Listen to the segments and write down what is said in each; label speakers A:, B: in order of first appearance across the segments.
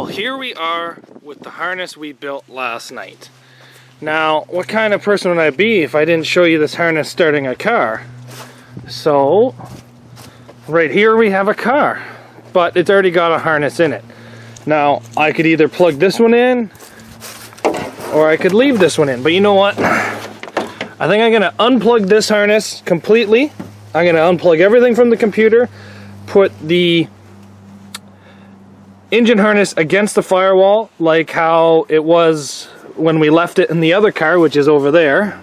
A: Well, here we are with the harness we built last night. Now, what kind of person would I be if I didn't show you this harness starting a car? So, right here we have a car, but it's already got a harness in it. Now, I could either plug this one in, or I could leave this one in. But you know what? I think I'm going to unplug this harness completely. I'm going to unplug everything from the computer, put the engine harness against the firewall, like how it was when we left it in the other car, which is over there.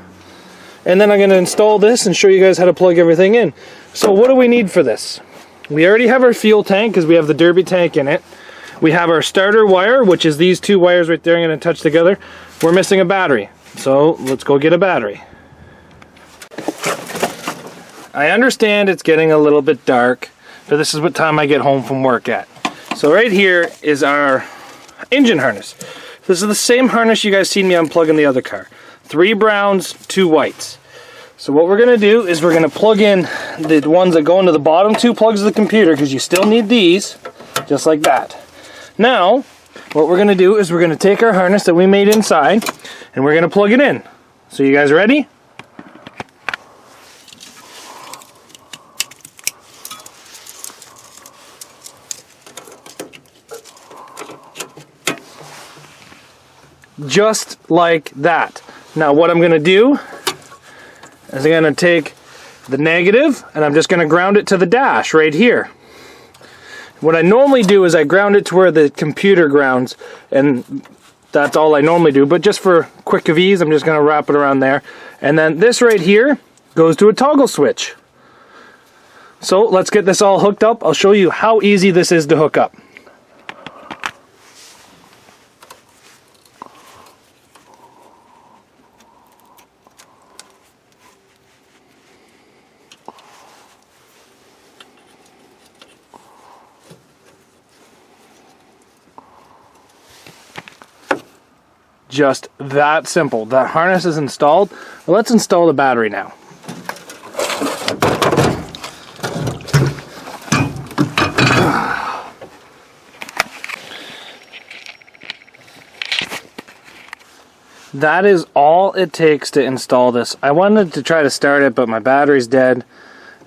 A: And then I'm going to install this and show you guys how to plug everything in. So what do we need for this? We already have our fuel tank because we have the Derby tank in it. We have our starter wire, which is these two wires right there I'm going to touch together. We're missing a battery. So let's go get a battery. I understand it's getting a little bit dark, but this is what time I get home from work at. So right here is our engine harness. This is the same harness you guys seen me unplug in the other car. 3 browns, 2 whites. So what we're going to do is we're going to plug in the ones that go into the bottom 2 plugs of the computer, because you still need these, just like that. Now, what we're going to do is we're going to take our harness that we made inside, and we're going to plug it in. So you guys ready? Just like that. Now what I'm going to do is I'm going to take the negative and I'm just going to ground it to the dash right here. What I normally do is I ground it to where the computer grounds, and that's all I normally do, but just for quick of ease I'm just going to wrap it around there. And then this right here goes to a toggle switch. So let's get this all hooked up. I'll show you how easy this is to hook up. Just that simple. The harness is installed. Well, let's install the battery now. That is all it takes to install this. I wanted to try to start it, but my battery's dead.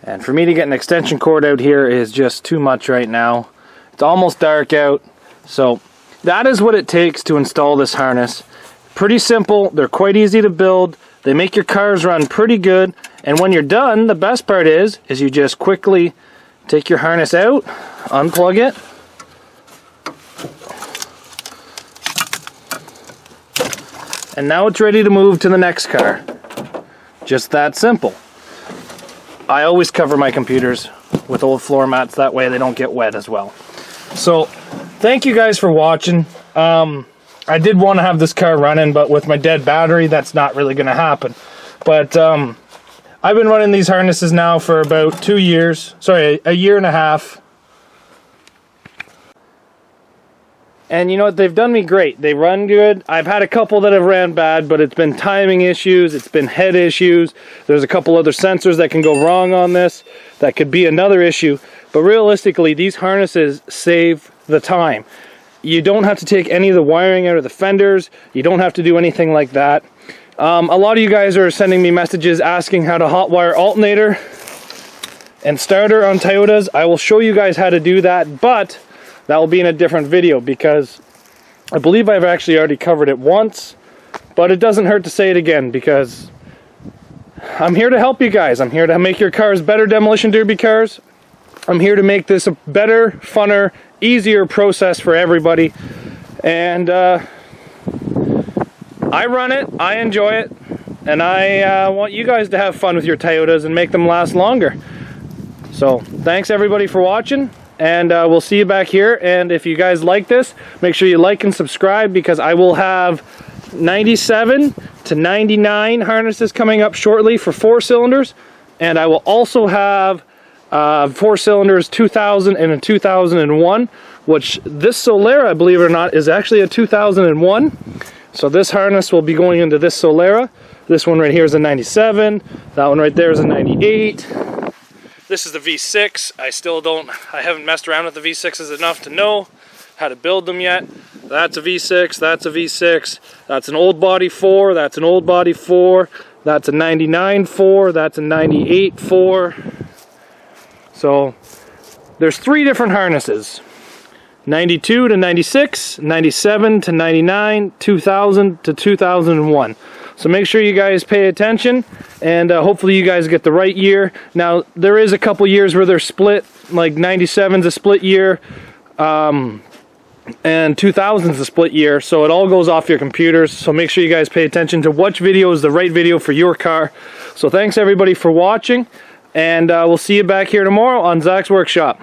A: And for me to get an extension cord out here is just too much right now. It's almost dark out. So that is what it takes to install this harness. Pretty simple, they're quite easy to build, they make your cars run pretty good, and when you're done, the best part is you just quickly take your harness out, unplug it, and now it's ready to move to the next car. Just that simple. I always cover my computers with old floor mats, that way they don't get wet as well. So, thank you guys for watching. I did want to have this car running, but with my dead battery, that's not really going to happen. But I've been running these harnesses now for about 2 years. Sorry, a year and a half. And you know what? They've done me great. They run good. I've had a couple that have ran bad, but it's been timing issues. It's been head issues. There's a couple other sensors that can go wrong on this. That could be another issue. But realistically, these harnesses save the time. You don't have to take any of the wiring out of the fenders. You don't have to do anything like that. A lot of you guys are sending me messages asking how to hotwire alternator and starter on Toyotas. I will show you guys how to do that, but that will be in a different video because I believe I've actually already covered it once, but it doesn't hurt to say it again because I'm here to help you guys. I'm here to make your cars better demolition derby cars. I'm here to make this a better, funner, easier process for everybody. And I run it, I enjoy it, and I want you guys to have fun with your Toyotas and make them last longer. So thanks everybody for watching, and we'll see you back here. And if you guys like this, make sure you like and subscribe, because I will have 97 to 99 harnesses coming up shortly for 4 cylinders, and I will also have 4 cylinders 2000 and a 2001, which this Solera, believe it or not, is actually a 2001. So this harness will be going into this Solera. This one right here is a 97. That one right there is a 98. This is the V6. I haven't messed around with the V6s enough to know. how to build them yet. That's a V6, that's a V6, that's an old body 4, that's an old body 4, that's a 99 4, that's a 98 4. So there's 3 different harnesses. 92 to 96, 97 to 99, 2000 to 2001. So make sure you guys pay attention, and hopefully you guys get the right year. Now, there is a couple years where they're split, like 97's a split year, and 2000's a split year, so it all goes off your computers. So make sure you guys pay attention to which video is the right video for your car. So thanks everybody for watching, and we'll see you back here tomorrow on Zach's Workshop.